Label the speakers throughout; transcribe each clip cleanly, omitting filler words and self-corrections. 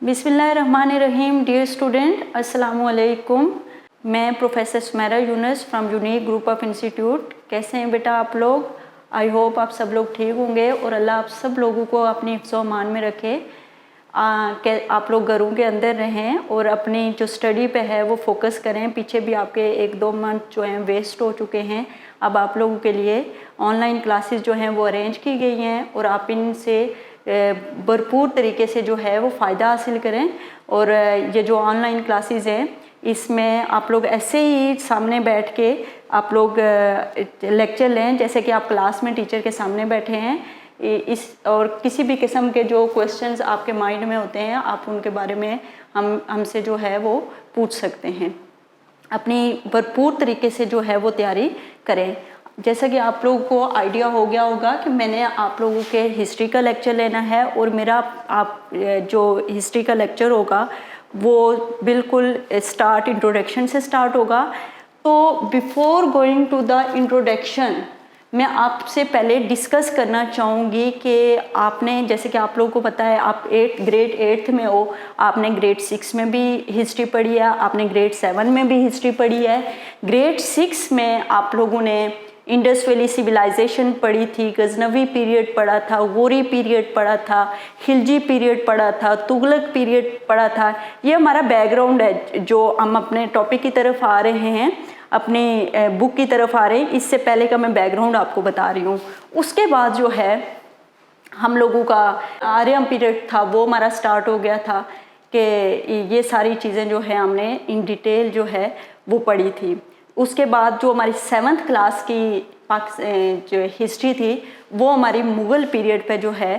Speaker 1: बिस्मिल्लाहिर्रहमानिर्रहीम। Dear student, अस्सलाम वालेकुम। मैं professor Sumera Yunus from unique group of institute. कैसे हैं बेटा आप लोग? आई होप आप सब लोग ठीक होंगे और अल्लाह आप सब लोगों को अपनी हिफ्ज़-ओ अमान में रखे। आप लोग घरों के अंदर रहें और अपनी जो स्टडी पे है वो फोकस करें। पीछे भी आपके 1-2 मंथ जो हैं वेस्ट हो चुके हैं। अब आप लोगों के लिए ऑनलाइन क्लासेस जो हैं वो अरेंज की गई हैं और आप इनसे भरपूर तरीके से जो है वो फ़ायदा हासिल करें। और ये जो ऑनलाइन क्लासेस हैं इसमें आप लोग ऐसे ही सामने बैठ के आप लोग लेक्चर लें जैसे कि आप क्लास में टीचर के सामने बैठे हैं। और किसी भी किस्म के जो क्वेश्चंस आपके माइंड में होते हैं आप उनके बारे में हमसे जो है वो पूछ सकते हैं। अपनी भरपूर तरीके से जो है वो तैयारी करें। जैसा कि आप लोगों को आइडिया हो गया होगा कि मैंने आप लोगों के हिस्ट्री का लेक्चर लेना है और मेरा जो हिस्ट्री का लेक्चर होगा वो बिल्कुल इंट्रोडक्शन से स्टार्ट होगा। तो before going to the introduction मैं आपसे पहले डिस्कस करना चाहूँगी कि आपने, जैसे कि आप लोगों को पता है आप ग्रेड 8 में हो, आपने ग्रेड 6 में भी हिस्ट्री पढ़ी है, आपने ग्रेड 7 में भी हिस्ट्री पढ़ी है। ग्रेड 6 में आप लोगों ने इंडस वैली सिविलाइजेशन पढ़ी थी, गजनवी पीरियड पढ़ा था, गोरी पीरियड पढ़ा था, खिलजी पीरियड पढ़ा था, तुगलक पीरियड पढ़ा था। ये हमारा बैकग्राउंड है जो हम अपने टॉपिक की तरफ आ रहे हैं, अपनी बुक की तरफ आ रहे हैं। इससे पहले का मैं बैकग्राउंड आपको बता रही हूँ। उसके बाद जो है हम लोगों का आर्यन पीरियड था वो हमारा स्टार्ट हो गया था कि ये सारी चीज़ें जो है हमने इन डिटेल जो है वो पढ़ी थी। उसके बाद जो हमारी 7th क्लास की जो हिस्ट्री थी वो हमारी मुग़ल पीरियड पे जो है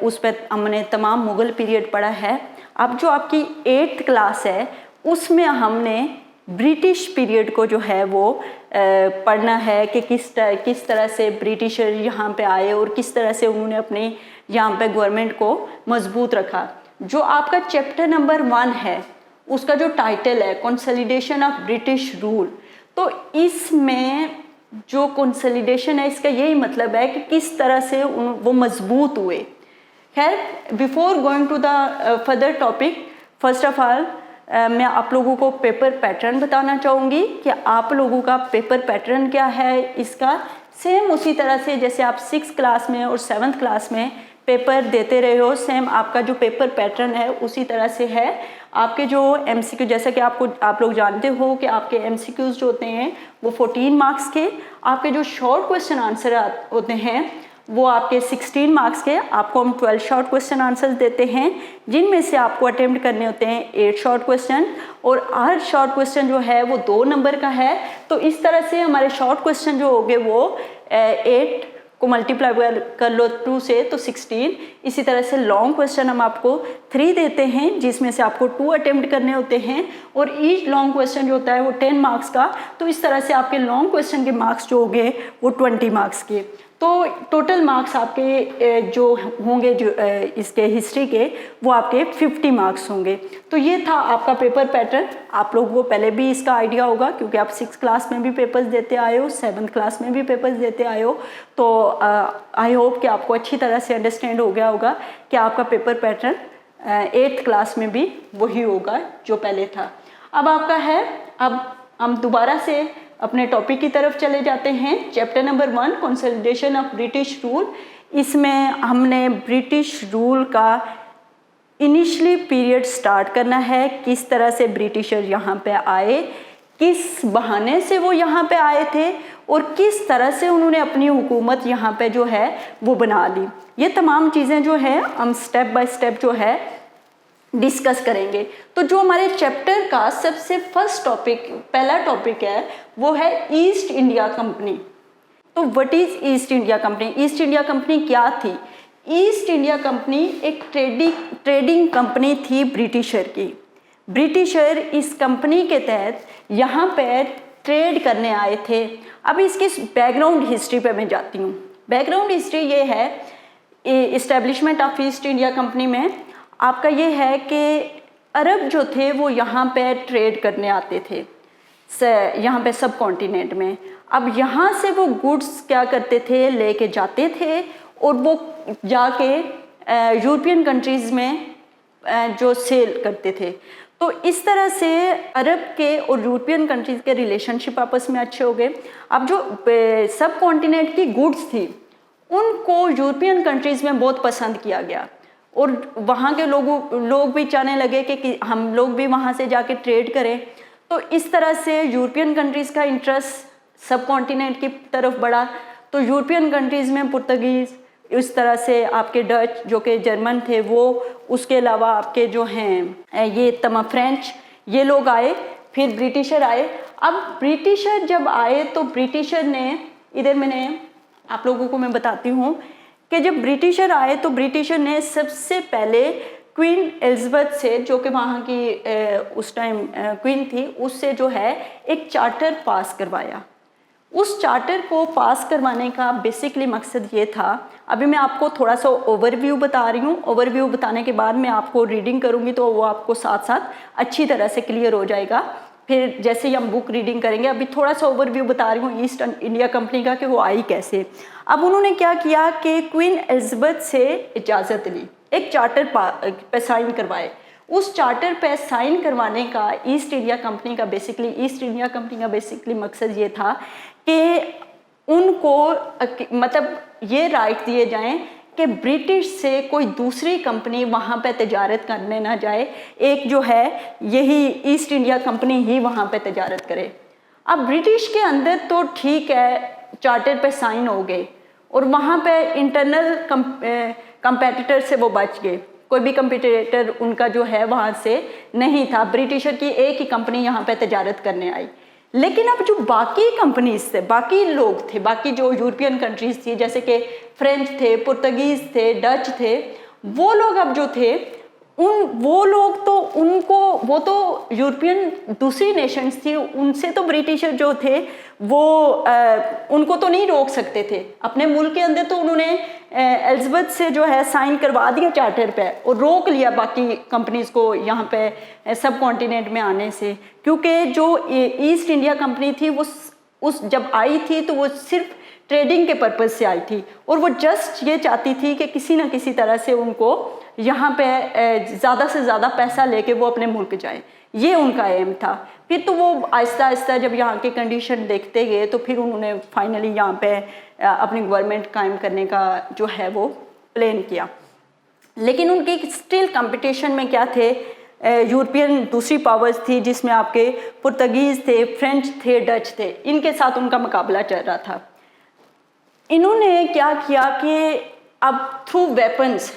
Speaker 1: उस पर हमने तमाम मुग़ल पीरियड पढ़ा है। अब जो आपकी 8th क्लास है उसमें हमने ब्रिटिश पीरियड को जो है वो पढ़ना है कि किस तरह से ब्रिटिशर यहाँ पे आए और किस तरह से उन्होंने अपने यहाँ पे गवर्नमेंट को मजबूत रखा। जो आपका चैप्टर नंबर 1 है उसका जो टाइटल है कंसोलिडेशन ऑफ ब्रिटिश रूल, तो इसमें जो कंसोलिडेशन है इसका यही मतलब है कि किस तरह से वो मजबूत हुए। खैर, before going to the further topic, first of all मैं आप लोगों को पेपर पैटर्न बताना चाहूँगी कि आप लोगों का पेपर पैटर्न क्या है। इसका सेम उसी तरह से जैसे आप 6th क्लास में और 7th क्लास में पेपर देते रहे हो, सेम आपका जो पेपर पैटर्न है उसी तरह से है। आपके जो MCQ, जैसा कि आप लोग जानते हो कि आपके MCQs जो होते हैं वो 14 मार्क्स के, आपके जो शॉर्ट क्वेश्चन आंसर होते हैं वो आपके 16 मार्क्स के। आपको हम 12 शॉर्ट क्वेश्चन आंसर्स देते हैं जिनमें से आपको अटेम्प्ट करने होते हैं 8 शॉर्ट क्वेश्चन और हर शॉर्ट क्वेश्चन जो है वो 2 नंबर का है। तो इस तरह से हमारे शॉर्ट क्वेश्चन जो होंगे वो 8 को मल्टीप्लाई कर लो 2 से तो 16। इसी तरह से लॉन्ग क्वेश्चन हम आपको 3 देते हैं जिसमें से आपको 2 अटेम्प्ट करने होते हैं और ईच लॉन्ग क्वेश्चन जो होता है वो 10 मार्क्स का। तो इस तरह से आपके लॉन्ग क्वेश्चन के मार्क्स जो होंगे वो 20 मार्क्स के। तो टोटल मार्क्स आपके जो होंगे जो इसके हिस्ट्री के वो आपके 50 मार्क्स होंगे। तो ये था आपका पेपर पैटर्न। आप लोगों को पहले भी इसका आइडिया होगा क्योंकि आप 6th क्लास में भी पेपर्स देते आए हो, 7th क्लास में भी पेपर्स देते आए हो। तो आई होप कि आपको अच्छी तरह से अंडरस्टैंड हो गया होगा कि आपका पेपर पैटर्न 8th क्लास में भी वही होगा जो पहले था। अब आपका है, अब हम दोबारा से अपने टॉपिक की तरफ चले जाते हैं। Chapter number 1 consolidation of British rule. इसमें हमने ब्रिटिश रूल का इनिशियली पीरियड स्टार्ट करना है, किस तरह से ब्रिटिशर यहाँ पे आए, किस बहाने से वो यहाँ पे आए थे और किस तरह से उन्होंने अपनी हुकूमत यहाँ पे जो है वो बना ली। ये तमाम चीज़ें जो है हम स्टेप बाय स्टेप जो है डिस्कस करेंगे। तो जो हमारे चैप्टर का सबसे फर्स्ट टॉपिक, पहला टॉपिक है वो है ईस्ट इंडिया कंपनी। तो what is east India company? East India company क्या थी? ईस्ट इंडिया कंपनी एक ट्रेडिंग कंपनी थी ब्रिटिशर की। ब्रिटिशर इस कंपनी के तहत यहाँ पर ट्रेड करने आए थे। अब इसकी बैकग्राउंड हिस्ट्री पे मैं जाती हूँ। बैकग्राउंड हिस्ट्री ये है, establishment of east India company में आपका ये है कि अरब जो थे वो यहाँ पे ट्रेड करने आते थे यहाँ पे सब कॉन्टिनेंट में। अब यहाँ से वो गुड्स क्या करते थे, लेके जाते थे और वो जाके यूरोपियन कंट्रीज़ में जो सेल करते थे। तो इस तरह से अरब के और यूरोपियन कंट्रीज़ के रिलेशनशिप आपस में अच्छे हो गए। अब जो सब कॉन्टिनेंट की गुड्स थी उनको यूरोपियन कंट्रीज़ में बहुत पसंद किया गया और वहाँ के लोग भी चाहने लगे कि हम लोग भी वहाँ से जाके ट्रेड करें। तो इस तरह से यूरोपियन कंट्रीज़ का इंटरेस्ट सब कॉन्टिनेंट की तरफ बढ़ा। तो यूरोपियन कंट्रीज़ में पुर्तगीज़, इस तरह से आपके डच जो कि जर्मन थे वो, उसके अलावा आपके जो हैं ये फ्रेंच, ये लोग आए। फिर ब्रिटिशर आए। अब ब्रिटिशर जब आए तो ब्रिटिशर ने, इधर मैंने आप लोगों को मैं बताती हूँ कि जब ब्रिटिशर आए तो ब्रिटिशर ने सबसे पहले क्वीन एलिज़ाबेथ से, जो कि वहाँ की उस टाइम क्वीन थी, उससे जो है एक चार्टर पास करवाया। उस चार्टर को पास करवाने का बेसिकली मकसद ये था, अभी मैं आपको थोड़ा सा ओवरव्यू बता रही हूँ, ओवरव्यू बताने के बाद मैं आपको रीडिंग करूँगी तो वो आपको साथ साथ अच्छी तरह से क्लियर हो जाएगा। फिर जैसे ही हम बुक रीडिंग करेंगे, अभी थोड़ा सा ओवरव्यू बता रही हूँ ईस्ट इंडिया कंपनी का कि वो आई कैसे। अब उन्होंने क्या किया कि क्वीन एलिज़ाबेथ से इजाज़त ली, एक चार्टर पे साइन करवाए। उस चार्टर पे साइन करवाने का ईस्ट इंडिया कंपनी का बेसिकली मकसद ये था कि उनको मतलब ये राइट दिए जाएं कि ब्रिटिश से कोई दूसरी कंपनी वहाँ पे तजारत करने ना जाए, एक जो है यही ईस्ट इंडिया कंपनी ही वहाँ पे तजारत करे। अब ब्रिटिश के अंदर तो ठीक है, चार्टर पे साइन हो गए और वहाँ पे इंटरनल कंपेटिटर से वो बच गए, कोई भी कंपटीटर उनका जो है वहाँ से नहीं था। ब्रिटिशर की एक ही कंपनी यहाँ पे तजारत करने आई। लेकिन अब जो बाकी कंपनीज थे, बाकी लोग थे, बाकी जो यूरोपियन कंट्रीज थी, जैसे कि फ्रेंच थे, पुर्तगीज़ थे, डच थे, वो लोग अब जो थे वो लोग तो वो तो यूरोपियन दूसरी नेशंस थी, उनसे तो ब्रिटिशर जो थे वो उनको तो नहीं रोक सकते थे। अपने मुल्क के अंदर तो उन्होंने एलिज़ाबेथ से जो है साइन करवा दिया चार्टर पे और रोक लिया बाकी कंपनीज को यहाँ पे सब कॉन्टिनेंट में आने से, क्योंकि जो ईस्ट इंडिया कंपनी थी वो उस जब आई थी तो वो सिर्फ ट्रेडिंग के पर्पज़ से आई थी और वो जस्ट ये चाहती थी कि किसी न किसी तरह से उनको यहाँ पे ज़्यादा से ज़्यादा पैसा लेके वो अपने मुल्क जाए, ये उनका एम था। फिर तो वो आहिस्ता आहिस्ता जब यहाँ के कंडीशन देखते गए तो फिर उन्होंने फाइनली यहाँ पे अपनी गवर्नमेंट कायम करने का जो है वो प्लान किया। लेकिन उनकी स्टिल कंपटीशन में क्या थे, यूरोपियन दूसरी पावर्स थी जिसमें आपके पुर्तगीज़ थे, फ्रेंच थे, डच थे, इनके साथ उनका मुकाबला चल रहा था। इन्होंने क्या किया कि अब through weapons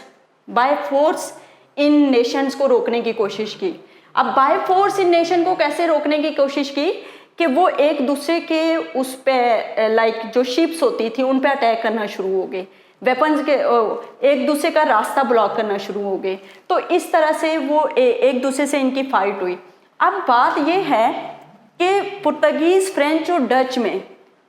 Speaker 1: by force in Nations को रोकने की कोशिश की। अब बाय फोर्स इन नेशन को कैसे रोकने की कोशिश की कि वो एक दूसरे के उस पे लाइक जो शिप्स होती थी उन पे अटैक करना शुरू हो गए, वेपन्स के एक दूसरे का रास्ता ब्लॉक करना शुरू हो गए। तो इस तरह से वो एक दूसरे से इनकी फाइट हुई। अब बात ये है कि पुर्तगीज़, फ्रेंच और डच में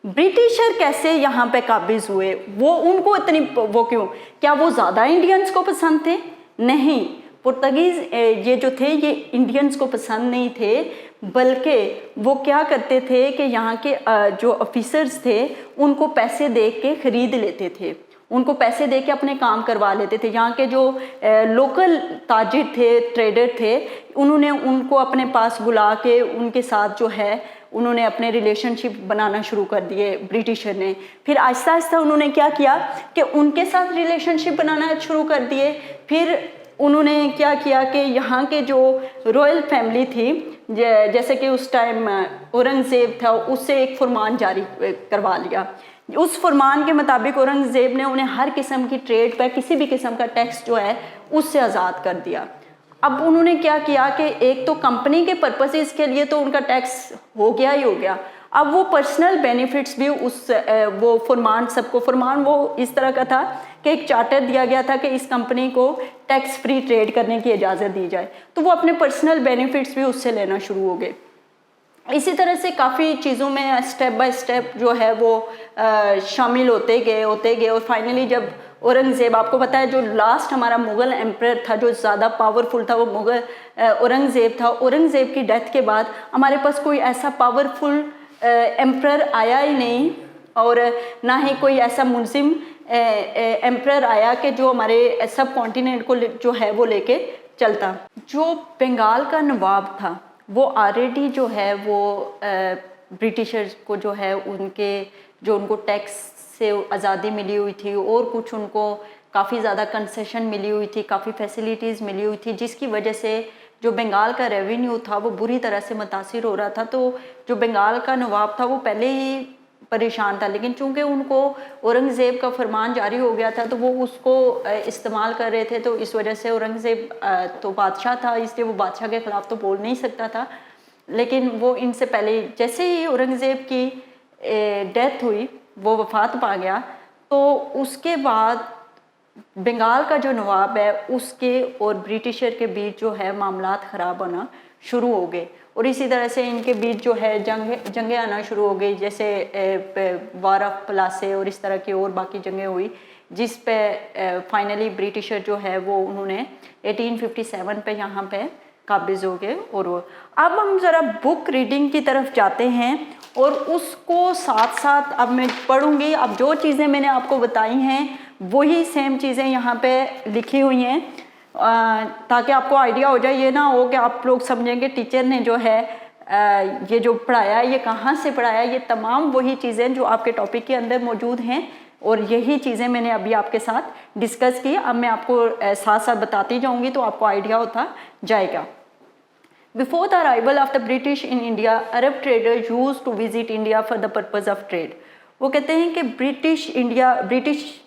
Speaker 1: ब्रिटिशर कैसे यहाँ पे काबिज हुए, वो उनको इतनी वो क्यों, क्या वो ज़्यादा इंडियंस को पसंद थे? नहीं, पुर्तगीज़ ये जो थे ये इंडियंस को पसंद नहीं थे, बल्कि वो क्या करते थे कि यहाँ के जो ऑफिसर्स थे उनको पैसे दे के ख़रीद लेते थे, उनको पैसे दे के अपने काम करवा लेते थे। यहाँ के जो लोकल ताजिर थे, ट्रेडर थे, उन्होंने उनको अपने पास बुला के उनके साथ जो है उन्होंने अपने रिलेशनशिप बनाना शुरू कर दिए ब्रिटिशर ने। फिर आहिस्ता आहिस्ता उन्होंने क्या किया कि उनके साथ रिलेशनशिप बनाना शुरू कर दिए। फिर उन्होंने क्या किया कि यहाँ के जो रॉयल फैमिली थी, जैसे कि उस टाइम औरंगज़ेब था, उससे एक फरमान जारी करवा लिया। उस फरमान के मुताबिक औरंगज़ेब ने उन्हें हर किस्म की ट्रेड पर किसी भी किस्म का टैक्स जो है उससे आज़ाद कर दिया। अब उन्होंने क्या किया कि एक तो कंपनी के पर्पसेस के लिए तो उनका टैक्स हो गया ही हो गया, अब वो पर्सनल बेनिफिट्स भी उस वो फरमान वो इस तरह का था कि एक चार्टर दिया गया था कि इस कंपनी को टैक्स फ्री ट्रेड करने की इजाज़त दी जाए, तो वो अपने पर्सनल बेनिफिट्स भी उससे लेना शुरू हो गए। इसी तरह से काफ़ी चीज़ों में स्टेप बाय स्टेप जो है वो शामिल होते गए और फाइनली जब औरंगज़ेब, आपको पता है जो लास्ट हमारा मुग़ल एम्परर था जो ज़्यादा पावरफुल था वो मुग़ल औरंगज़ेब था। औरंगज़ेब की डेथ के बाद हमारे पास कोई ऐसा पावरफुल एम्परर आया ही नहीं और ना ही कोई ऐसा मुल्ज़िम एम्परर आया कि जो हमारे सब कॉन्टिनेंट को जो है वो लेके चलता। जो बंगाल का नवाब था वो ऑलरेडी जो है वो ब्रिटिशर्स को जो है उनको टैक्स से आज़ादी मिली हुई थी और कुछ उनको काफ़ी ज़्यादा कंसेशन मिली हुई थी, काफ़ी फैसिलिटीज़ मिली हुई थी, जिसकी वजह से जो बंगाल का रेवेन्यू था वो बुरी तरह से मुतासिर हो रहा था। तो जो बंगाल का नवाब था वो पहले ही परेशान था, लेकिन चूंकि उनको औरंगज़ेब का फरमान जारी हो गया था तो वो उसको इस्तेमाल कर रहे थे। तो इस वजह से औरंगज़ेब तो बादशाह था, इसलिए वो बादशाह के ख़िलाफ़ तो बोल नहीं सकता था। लेकिन वो इनसे पहले जैसे ही औरंगज़ेब की डेथ हुई, वो वफ़ात पा गया, तो उसके बाद बंगाल का जो नवाब है उसके और ब्रिटिशर के बीच जो है मामलात ख़राब होना शुरू हो गए और इसी तरह से इनके बीच जो है जंगें आना शुरू हो गई, जैसे वार ऑफ प्लासे और इस तरह की और बाकी जंगें हुई, जिस पे फाइनली ब्रिटिशर जो है वो उन्होंने 1857 पे यहाँ पे काबिज हो गए। और वो अब हम ज़रा बुक रीडिंग की तरफ जाते हैं और उसको साथ साथ अब मैं पढ़ूँगी। अब जो चीज़ें मैंने आपको बताई हैं वही सेम चीज़ें यहाँ पे लिखी हुई हैं, ताकि आपको आइडिया हो जाए। ये ना हो कि आप लोग समझेंगे टीचर ने जो है ये जो पढ़ाया ये कहाँ से पढ़ाया। ये तमाम वही चीज़ें जो आपके टॉपिक के अंदर मौजूद हैं और यही चीज़ें मैंने अभी आपके साथ डिस्कस की। अब मैं आपको साथ साथ बताती जाऊँगी तो आपको आइडिया होता जाएगा। Before the arrival of the British in India, Arab traders used to visit India for the purpose of trade. वो कहते हैं कि ब्रिटिश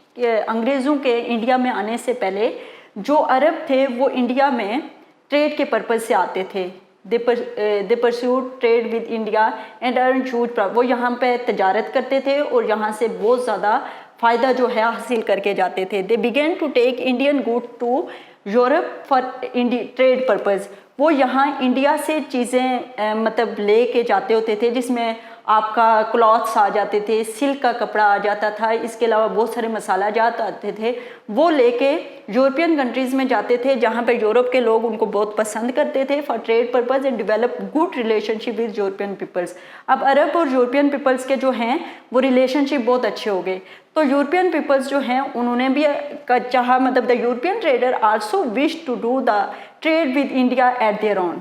Speaker 1: अंग्रेज़ों के इंडिया में आने से पहले जो अरब थे वो इंडिया में ट्रेड के पर्पज़ से आते थे। They pursued trade with India and earn huge profit. वो यहाँ पे तजारत करते थे और यहाँ से बहुत ज़्यादा फ़ायदा जो है हासिल करके जाते थे। They began to take Indian good to Europe for trade purpose. वो यहाँ इंडिया से चीज़ें मतलब ले के जाते होते थे, जिसमें आपका क्लॉथ्स आ जाते थे, सिल्क का कपड़ा आ जाता था, इसके अलावा बहुत सारे मसाला जात आते थे। वो लेके यूरोपियन कंट्रीज़ में जाते थे जहाँ पे यूरोप के लोग उनको बहुत पसंद करते थे for trade purpose and develop good relationship with European peoples. अब अरब और यूरोपियन पीपल्स के जो हैं वो रिलेशनशिप बहुत अच्छे हो गए। तो यूरोपियन पीपल्स जो हैं उन्होंने भी चाहा, मतलब the European trader also wish to do the trade with India at their own.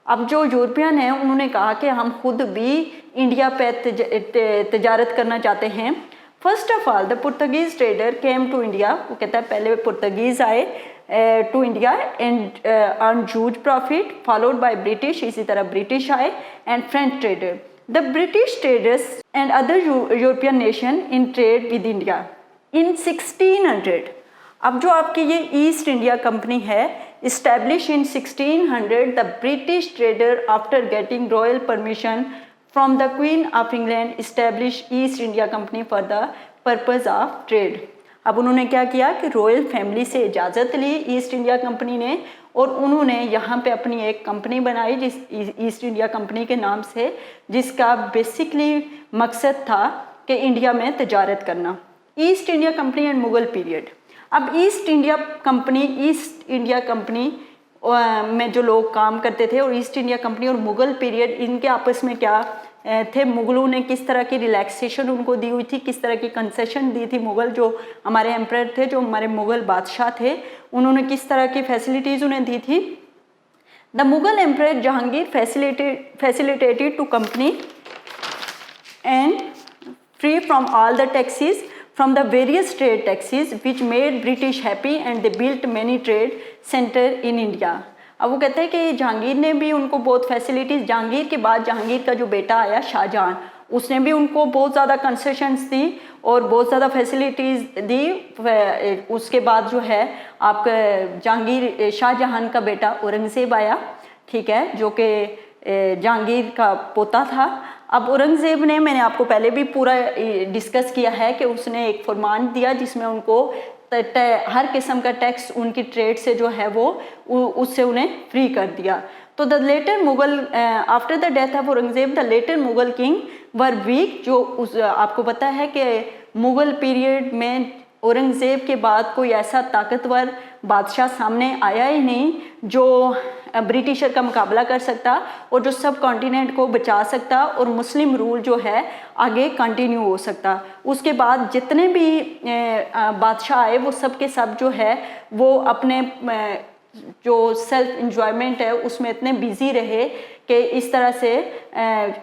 Speaker 1: अब जो यूरोपियन हैं उन्होंने कहा कि हम खुद भी इंडिया पे तजारत करना चाहते हैं। First of all the Portuguese trader came to India. वो कहता है पहले पुर्तगीज आए to India and earn huge profit, followed by British, इसी तरह ब्रिटिश आए and French trader. The British traders and other European nation in trade with India in 1600। अब जो आपकी ये ईस्ट इंडिया कंपनी है, established in 1600, the British trader after getting royal permission from the Queen of England established East India Company for the purpose of trade। अब उन्होंने क्या किया कि रॉयल फैमिली से इजाज़त ली ईस्ट इंडिया कंपनी ने और उन्होंने यहाँ पे अपनी एक कंपनी बनाई जिस ईस्ट इंडिया कंपनी के नाम से, जिसका बेसिकली मकसद था कि इंडिया में तजारत करना। East India company and Mughal period. अब ईस्ट इंडिया कंपनी में जो लोग काम करते थे और ईस्ट इंडिया कंपनी और मुग़ल पीरियड, इनके आपस में क्या थे, मुग़लों ने किस तरह की रिलैक्सेशन उनको दी हुई थी, किस तरह की कंसेशन दी थी मुग़ल जो हमारे एम्परर थे, जो हमारे मुग़ल बादशाह थे, उन्होंने किस तरह की फैसिलिटीज़ उन्हें दी थी। The Mughal emperor Jahangir facilitated to company and free from all the taxes from the various trade taxes which made British happy and they built many trade center in India। अब वो कहते हैं कि जहांगीर ने भी उनको बहुत फैसिलिटीज़, जहांगीर के बाद जहांगीर का जो बेटा आया शाहजहां, उसने भी उनको बहुत ज़्यादा कंसेशंस दी और बहुत ज़्यादा फैसिलिटीज़ दी। उसके बाद जो है आपका शाहजहां का बेटा औरंगज़ेब आया, ठीक है, जो कि जहांगीर का पोता था। अब औरंगज़ेब ने, मैंने आपको पहले भी पूरा डिस्कस किया है कि उसने एक फरमान दिया जिसमें उनको हर किस्म का टैक्स उनकी ट्रेड से जो है वो उससे उन्हें फ्री कर दिया। तो the later Mughal after the death of Aurangzeb the later Mughal king were weak. जो आपको पता है कि मुग़ल पीरियड में औरंगज़ेब के बाद कोई ऐसा ताकतवर बादशाह सामने आया ही नहीं जो ब्रिटिशर का मुकाबला कर सकता और जो सब कॉन्टिनेंट को बचा सकता और मुस्लिम रूल जो है आगे कंटिन्यू हो सकता। उसके बाद जितने भी बादशाह आए वो सब के सब जो है वो अपने जो सेल्फ इंजॉयमेंट है उसमें इतने बिजी रहे कि इस तरह से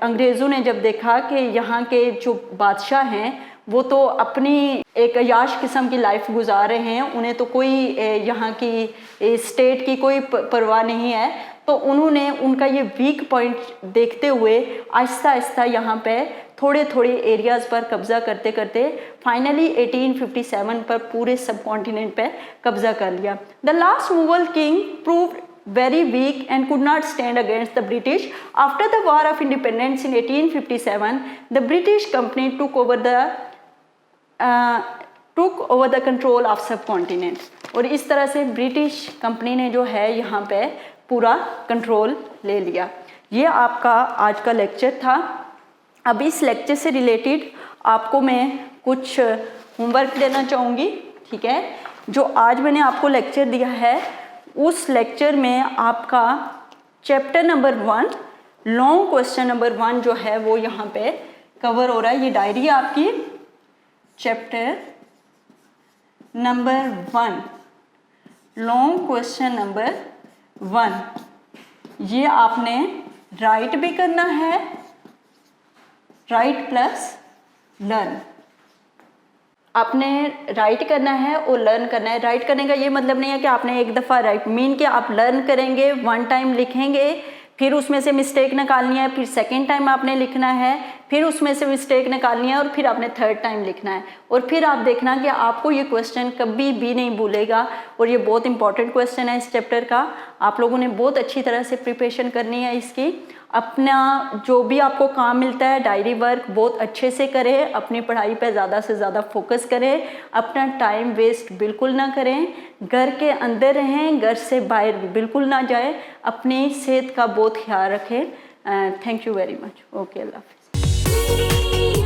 Speaker 1: अंग्रेज़ों ने जब देखा कि यहाँ के जो बादशाह हैं वो तो अपनी एक अयाश किस्म की लाइफ गुजार रहे हैं, उन्हें तो कोई यहाँ की स्टेट की कोई परवाह नहीं है, तो उन्होंने उनका ये वीक पॉइंट देखते हुए आहिस्ता आहिस्ता यहाँ पे थोड़े थोड़े एरियाज़ पर कब्ज़ा करते करते फाइनली 1857 पर पूरे सब कॉन्टिनेंट पे कब्ज़ा कर लिया। The last Mughal king proved very weak and could not stand against the British. After the War of Independence in 1857, the British company took over the control of subcontinent. और इस तरह से ब्रिटिश कंपनी ने जो है यहाँ पे पूरा कंट्रोल ले लिया। ये आपका आज का लेक्चर था। अब इस लेक्चर से रिलेटेड आपको मैं कुछ होमवर्क देना चाहूँगी, ठीक है। जो आज मैंने आपको लेक्चर दिया है उस लेक्चर में आपका chapter number 1 long question number 1 जो है वो यहाँ पे कवर हो रहा है। ये डायरी है आपकी, chapter number 1 long question number 1, ये आपने राइट भी करना है, राइट प्लस लर्न। आपने राइट करना है और लर्न करना है। राइट करने का ये मतलब नहीं है कि आपने एक दफ़ा राइट मीन कि आप लर्न करेंगे, 1 टाइम लिखेंगे, फिर उसमें से मिस्टेक निकालनी है, फिर सेकंड टाइम आपने लिखना है, फिर उसमें से मिस्टेक निकालनी है और फिर आपने थर्ड टाइम लिखना है। और फिर आप देखना कि आपको ये क्वेश्चन कभी भी नहीं भूलेगा और ये बहुत इंपॉर्टेंट क्वेश्चन है इस चैप्टर का। आप लोगों ने बहुत अच्छी तरह से प्रिपरेशन करनी है इसकी। अपना जो भी आपको काम मिलता है डायरी वर्क बहुत अच्छे से करें, अपनी पढ़ाई पे ज़्यादा से ज़्यादा फोकस करें, अपना टाइम वेस्ट बिल्कुल ना करें, घर के अंदर रहें, घर से बाहर बिल्कुल ना जाएं, अपनी सेहत का बहुत ख्याल रखें। Thank you very much. Okay, अल्लाह हाफ़िज़।